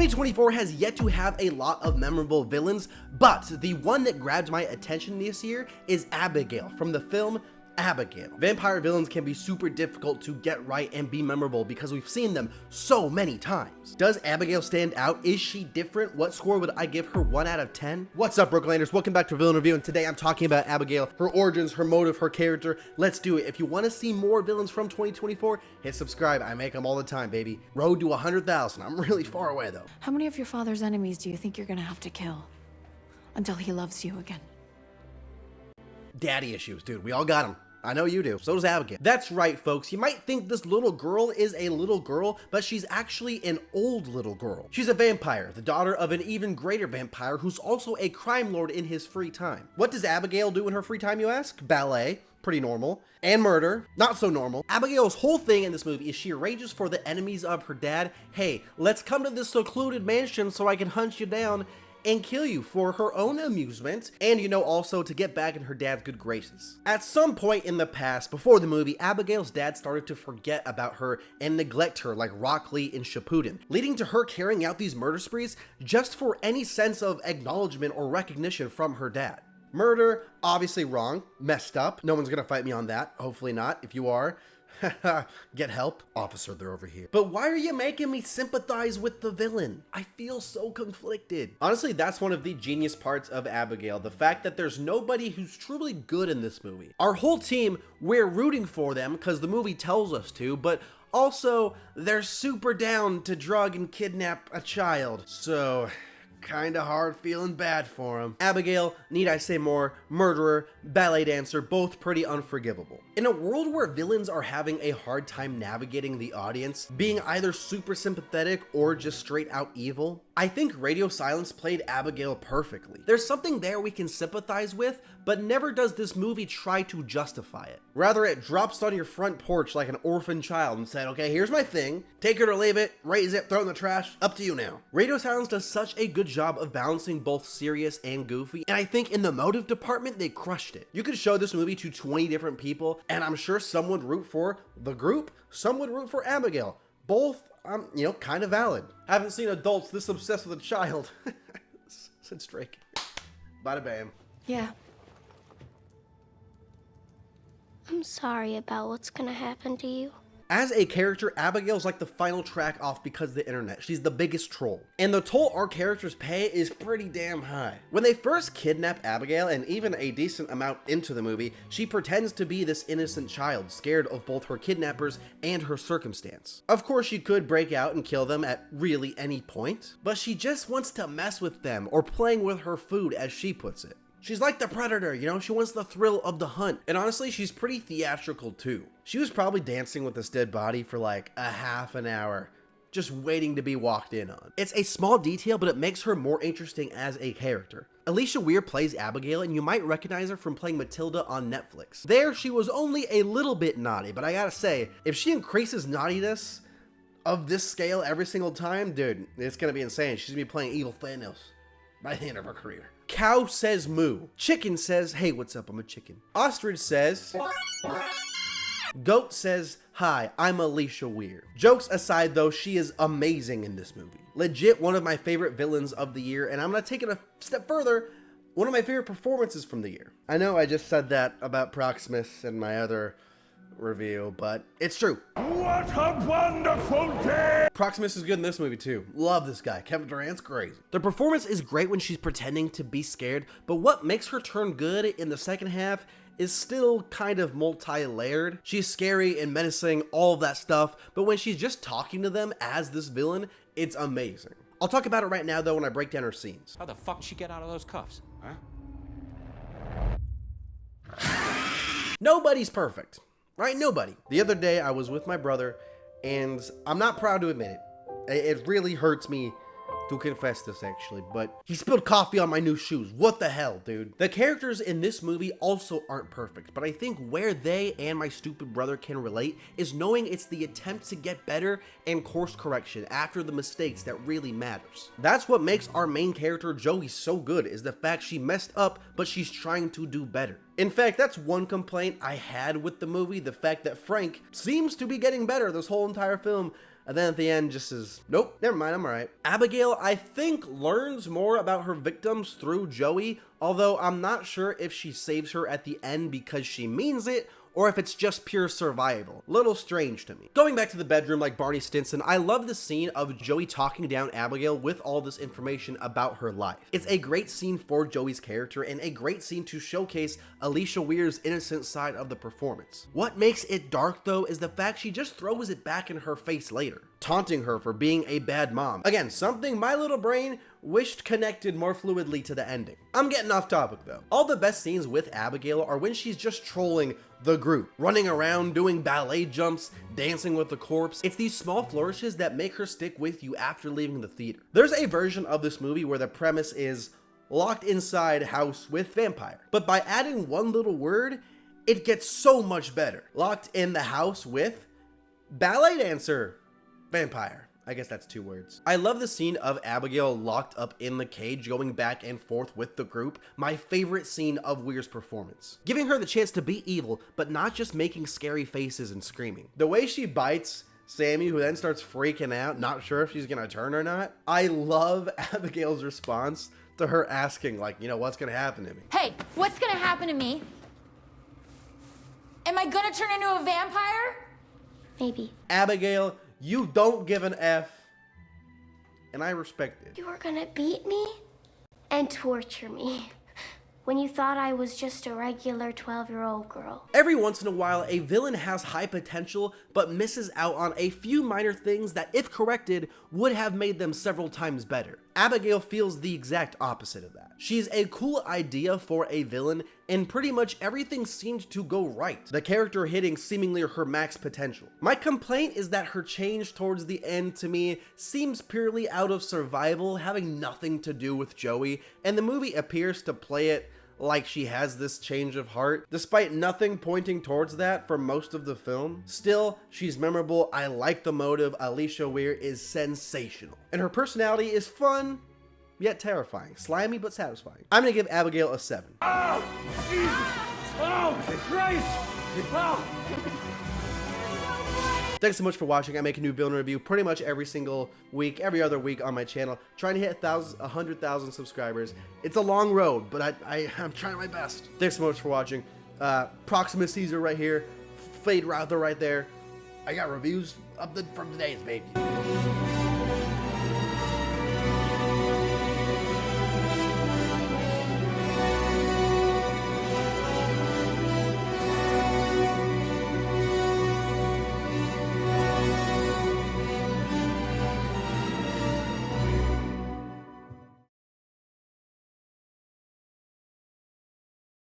2024 has yet to have a lot of memorable villains, but the one that grabbed my attention this year is Abigail from the film Abigail. Vampire villains can be super difficult to get right and be memorable because we've seen them so many times. Does Abigail stand out? Is she different? What score would I give her? 1 out of 10? What's up, Brooklanders? Welcome back to Villain Review, and today I'm talking about Abigail, her origins, her motive, her character. Let's do it. If you want to see more villains from 2024, hit subscribe. I make them all the time, baby. Road to 100,000. I'm really far away, though. How many of your father's enemies do you think you're gonna have to kill until he loves you again? Daddy issues, dude. We all got them. I know you do. So does Abigail. That's right, folks. You might think this little girl is a little girl, but she's actually an old little girl. She's a vampire, the daughter of an even greater vampire who's also a crime lord in his free time. What does Abigail do in her free time, you ask? Ballet. Pretty normal. And murder. Not so normal. Abigail's whole thing in this movie is she arranges for the enemies of her dad, hey, let's come to this secluded mansion so I can hunt you down and kill you for her own amusement, and also to get back in her dad's good graces. At some point in the past, before the movie, Abigail's dad started to forget about her and neglect her like Rock Lee in Shippuden, leading to her carrying out these murder sprees just for any sense of acknowledgement or recognition from her dad. Murder, obviously wrong, messed up. No one's gonna fight me on that. Hopefully not. If you are, get help. Officer, they're over here. But why are you making me sympathize with the villain? I feel so conflicted. Honestly, that's one of the genius parts of Abigail. The fact that there's nobody who's truly good in this movie. Our whole team, we're rooting for them because the movie tells us to, but also they're super down to drug and kidnap a child. So kinda hard feeling bad for him. Abigail, need I say more, murderer, ballet dancer, both pretty unforgivable. In a world where villains are having a hard time navigating the audience, being either super sympathetic or just straight out evil, I think Radio Silence played Abigail perfectly. There's something there we can sympathize with, but never does this movie try to justify it. Rather, it drops on your front porch like an orphan child and said, okay, here's my thing, take it or leave it, raise it, throw it in the trash, up to you now. Radio Silence does such a good job of balancing both serious and goofy, and I think in the motive department, they crushed it. You could show this movie to 20 different people, and I'm sure some would root for the group, some would root for Abigail. Both, kind of valid. Haven't seen adults this obsessed with a child since Drake. Bada bam. Yeah. I'm sorry about what's gonna happen to you. As a character, Abigail's like the final track off because of the internet. She's the biggest troll. And the toll our characters pay is pretty damn high. When they first kidnap Abigail, and even a decent amount into the movie, she pretends to be this innocent child, scared of both her kidnappers and her circumstance. Of course, she could break out and kill them at really any point, but she just wants to mess with them or playing with her food, as she puts it. She's like the predator, she wants the thrill of the hunt. And honestly, she's pretty theatrical too. She was probably dancing with this dead body for like a half an hour, just waiting to be walked in on. It's a small detail, but it makes her more interesting as a character. Alicia Weir plays Abigail, and you might recognize her from playing Matilda on Netflix. There, she was only a little bit naughty, but I gotta say, if she increases naughtiness of this scale every single time, dude, it's gonna be insane. She's gonna be playing evil Thanos by the end of her career. Cow says moo. Chicken says, hey, what's up? I'm a chicken. Ostrich says, goat says, hi, I'm Alisha Weir. Jokes aside though, she is amazing in this movie. Legit one of my favorite villains of the year, and I'm gonna take it a step further, one of my favorite performances from the year. I know I just said that about Proximus and my other review, but it's true. What a wonderful day! Proximus is good in this movie too. Love this guy. Kevin Durant's crazy. The performance is great when she's pretending to be scared, but what makes her turn good in the second half is still kind of multi-layered. She's scary and menacing, all of that stuff, but when she's just talking to them as this villain, it's amazing. I'll talk about it right now though when I break down her scenes. How the fuck did she get out of those cuffs, huh? Nobody's perfect. Right? Nobody. The other day, I was with my brother, and I'm not proud to admit it. It really hurts me to confess this, actually, but he spilled coffee on my new shoes. What the hell, dude? The characters in this movie also aren't perfect, but I think where they and my stupid brother can relate is knowing it's the attempt to get better and course correction after the mistakes that really matters. That's what makes our main character, Joey, so good, is the fact she messed up, but she's trying to do better. In fact, that's one complaint I had with the movie, the fact that Frank seems to be getting better this whole entire film, and then at the end just says, nope, never mind, I'm alright. Abigail, I think, learns more about her victims through Joey, although I'm not sure if she saves her at the end because she means it, or if it's just pure survival. Little strange to me. Going back to the bedroom like Barney Stinson, I love the scene of Joey talking down Abigail with all this information about her life. It's a great scene for Joey's character and a great scene to showcase Alicia Weir's innocent side of the performance. What makes it dark though is the fact she just throws it back in her face later, taunting her for being a bad mom. Again, something my little brain wished connected more fluidly to the ending. I'm getting off topic though. All the best scenes with Abigail are when she's just trolling the group, running around, doing ballet jumps, dancing with the corpse. It's these small flourishes that make her stick with you after leaving the theater. There's a version of this movie where the premise is locked inside house with vampire, but by adding one little word, it gets so much better. Locked in the house with ballet dancer vampire. I guess that's 2 words. I love the scene of Abigail locked up in the cage going back and forth with the group. My favorite scene of Weir's performance. Giving her the chance to be evil, but not just making scary faces and screaming. The way she bites Sammy, who then starts freaking out, not sure if she's gonna turn or not. I love Abigail's response to her asking, like, you know, what's gonna happen to me? Hey, what's gonna happen to me? Am I gonna turn into a vampire? Maybe. Abigail, you don't give an F, and I respect it. You were gonna beat me and torture me when you thought I was just a regular 12-year-old girl. Every once in a while, a villain has high potential, but misses out on a few minor things that, if corrected, would have made them several times better. Abigail feels the exact opposite of that. She's a cool idea for a villain, and pretty much everything seemed to go right, the character hitting seemingly her max potential. My complaint is that her change towards the end to me seems purely out of survival, having nothing to do with Joey, and the movie appears to play it like she has this change of heart, despite nothing pointing towards that for most of the film. Still, she's memorable. I like the motive. Alicia Weir is sensational, and her personality is fun, yet terrifying. Slimy, but satisfying. I'm gonna give Abigail a 7. Oh, Jesus! Oh, Christ! Oh. Thanks so much for watching. I make a new villain review pretty much every single week, every other week on my channel, trying to hit 100,000 subscribers. It's a long road, but I'm trying my best. Thanks so much for watching. Proxima Caesar right here, Fade Rather right there. I got reviews from today's baby.